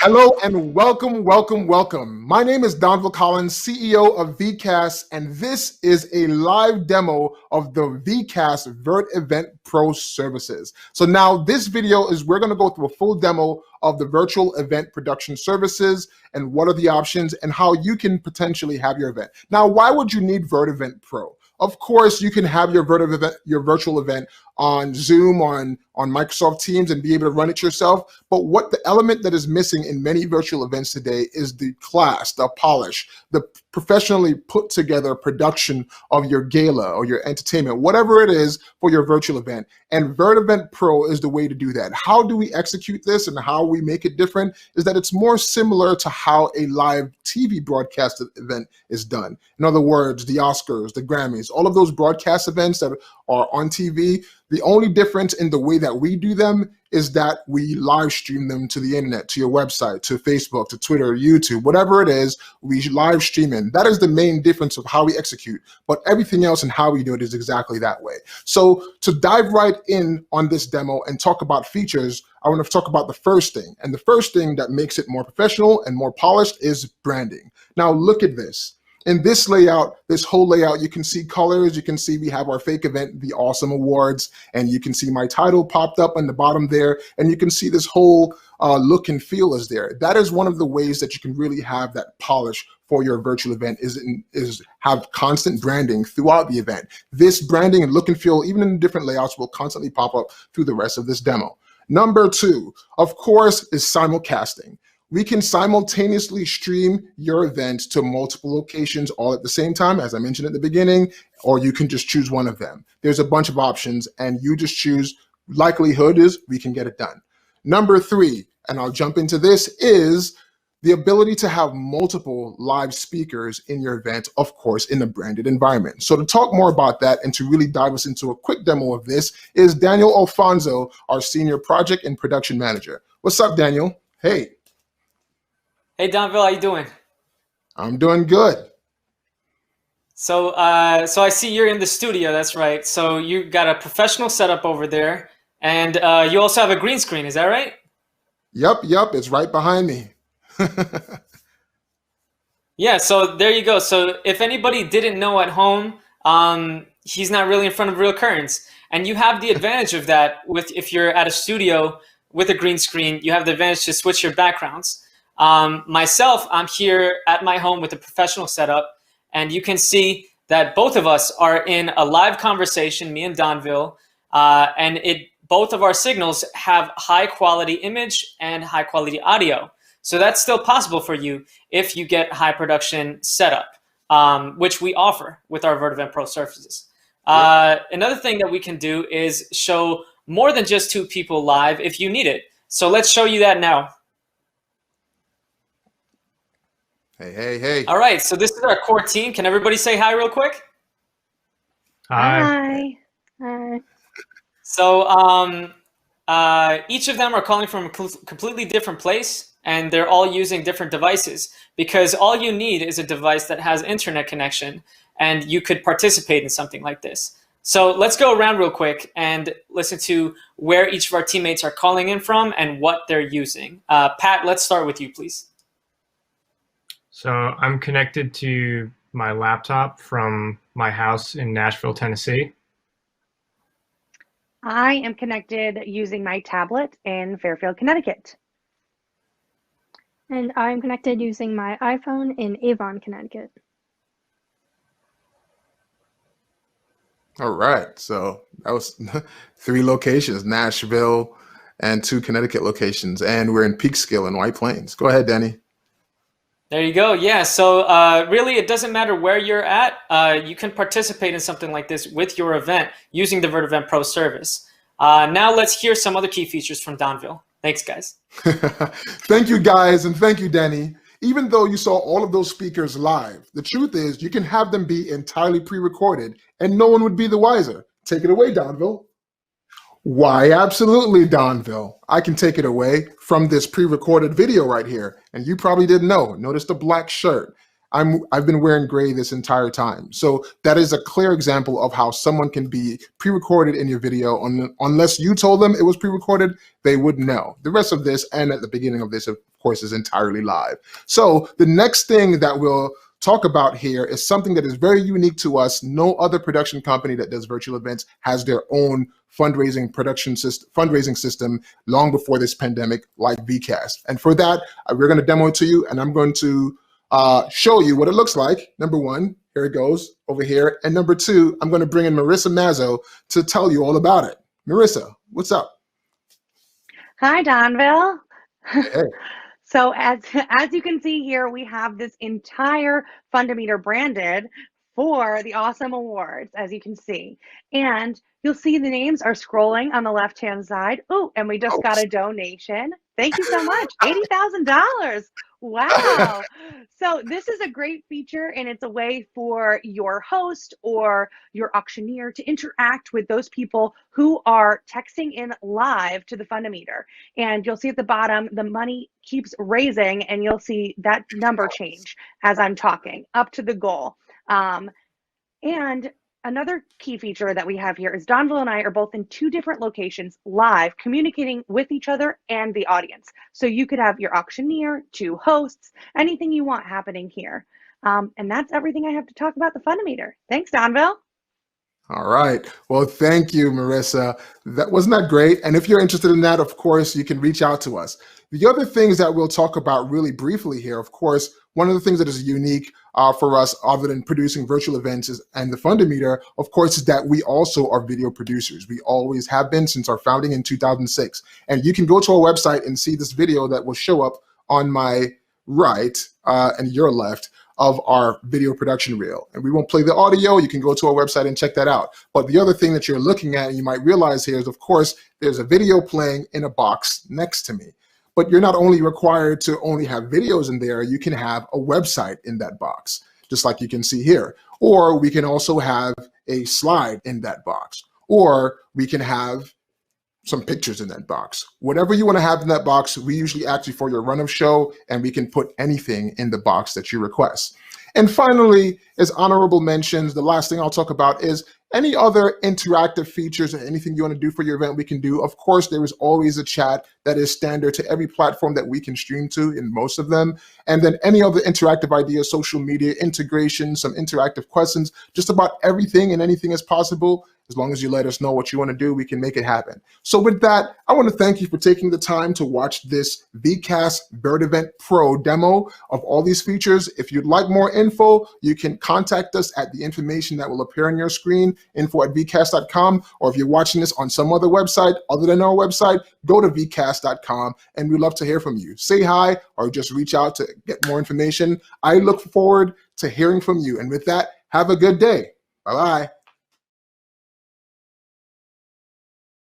Hello and welcome, welcome, welcome. My name is Donville Collins, CEO of VeeKast, and this is a live demo of the VeeKast VirtEventPro services. So now this video is we're going to go through a full demo of the virtual event production services and what are the options and how you can potentially have your event. Now, why would you need VirtEventPro? Of course, you can have your virtual event on Zoom, on Microsoft Teams, and be able to run it yourself. But what the element that is missing in many virtual events today is the class, the polish, the professionally put together production of your gala or your entertainment, whatever it is for your virtual event. And VirtEventPro is the way to do that. How do we execute this and how we make it different is that it's more similar to how a live TV broadcast event is done. In other words, the Oscars, the Grammys, all of those broadcast events that are on TV, the only difference in the way that we do them is that we live stream them to the internet, to your website, to Facebook, to Twitter, YouTube, whatever it is, we live stream in. That is the main difference of how we execute, but everything else and how we do it is exactly that way. So to dive right in on this demo and talk about features, I want to talk about the first thing. And the first thing that makes it more professional and more polished is branding. Now look at this. In this layout, this whole layout, you can see colors, you can see we have our fake event, the Awesome Awards, and you can see my title popped up on the bottom there, and you can see this whole look and feel is there. That is one of the ways that you can really have that polish for your virtual event is have constant branding throughout the event. This branding and look and feel, even in different layouts, will constantly pop up through the rest of this demo. Number two, of course, is simulcasting. We can simultaneously stream your event to multiple locations all at the same time, as I mentioned at the beginning, or you can just choose one of them. There's a bunch of options and you just choose. Likelihood is we can get it done. Number three, and I'll jump into this, is the ability to have multiple live speakers in your event, of course, in a branded environment. So to talk more about that and to really dive us into a quick demo of this is Daniel Alfonso, our Senior Project and Production Manager. What's up, Daniel? Hey. Hey, Donville, how you doing? I'm doing good. So I see you're in the studio, that's right. So you got a professional setup over there, and you also have a green screen, is that right? Yep, it's right behind me. Yeah, so there you go. So if anybody didn't know at home, he's not really in front of real curtains. And you have the advantage of that if you're at a studio with a green screen, you have the advantage to switch your backgrounds. Myself, I'm here at my home with a professional setup, and you can see that both of us are in a live conversation, me and Donville, and both of our signals have high quality image and high quality audio. So that's still possible for you if you get high production setup, which we offer with our VirtEventPro services. Another thing that we can do is show more than just two people live if you need it. So let's show you that now. Hey. All right, so this is our core team. Can everybody say hi real quick? Hi. So each of them are calling from a completely different place, and they're all using different devices because all you need is a device that has internet connection, and you could participate in something like this. So let's go around real quick and listen to where each of our teammates are calling in from and what they're using. Pat, let's start with you, please. So I'm connected to my laptop from my house in Nashville, Tennessee. I am connected using my tablet in Fairfield, Connecticut. And I'm connected using my iPhone in Avon, Connecticut. All right, so that was 3 locations, Nashville and 2 Connecticut locations, and we're in Peekskill in White Plains. Go ahead, Danny. There you go. Yeah, so really it doesn't matter where you're at. You can participate in something like this with your event using the VirtEventPro service. Now let's hear some other key features from Donville. Thanks, guys. Thank you, guys, and thank you, Danny. Even though you saw all of those speakers live, the truth is you can have them be entirely pre-recorded and no one would be the wiser. Take it away, Donville. Why, absolutely, Donville. I can take it away from this pre-recorded video right here. And you probably didn't know. Notice the black shirt. I've been wearing gray this entire time. So that is a clear example of how someone can be pre-recorded in your video. Unless you told them it was pre-recorded, they wouldn't know. The rest of this and at the beginning of this, of course, is entirely live. So the next thing that we'll talk about here is something that is very unique to us. No other production company that does virtual events has their own fundraising system long before this pandemic, like VeeKast. And for that, we're going to demo it to you, and I'm going to show you what it looks like. Number one, here it goes over here. And number two, I'm going to bring in Marissa Mazzo to tell you all about it. Marissa, what's up? Hi, Donville. Hey. So as you can see here, we have this entire Fundometer branded for the awesome awards, as you can see. And you'll see the names are scrolling on the left-hand side. Oh, and we just got a donation. Thank you so much. $80,000. Wow. So this is a great feature, and it's a way for your host or your auctioneer to interact with those people who are texting in live to the Fundometer. And you'll see at the bottom, the money keeps raising, and you'll see that number change as I'm talking up to the goal. And another key feature that we have here is Donville and I are both in 2 different locations live, communicating with each other and the audience. So you could have your auctioneer, 2 hosts, anything you want happening here. And that's everything I have to talk about the Fundometer. Thanks, Donville. All right. Well, thank you, Marissa. Wasn't that great? And if you're interested in that, of course, you can reach out to us. The other things that we'll talk about really briefly here, of course, one of the things that is unique for us, other than producing virtual events and the Fundometer, of course, is that we also are video producers. We always have been since our founding in 2006. And you can go to our website and see this video that will show up on my right and your left of our video production reel. And we won't play the audio. You can go to our website and check that out. But the other thing that you're looking at, and you might realize here, is, of course, there's a video playing in a box next to me. But you're not only required to only have videos in there, you can have a website in that box, just like you can see here. Or we can also have a slide in that box. Or we can have some pictures in that box. Whatever you want to have in that box, we usually ask you for your run of show, and we can put anything in the box that you request. And finally, as honorable mentions, the last thing I'll talk about is any other interactive features and anything you want to do for your event, we can do. Of course, there is always a chat that is standard to every platform that we can stream to, in most of them. And then any other interactive ideas, social media integration, some interactive questions, just about everything and anything is possible. As long as you let us know what you want to do, we can make it happen. So with that, I want to thank you for taking the time to watch this VeeKast VirtEventPro demo of all these features. If you'd like more info, you can contact us at the information that will appear on your screen, info@VeeKast.com, or if you're watching this on some other website other than our website, go to VeeKast.com, and we'd love to hear from you. Say hi or just reach out to get more information. I look forward to hearing from you. And with that, have a good day. Bye-bye.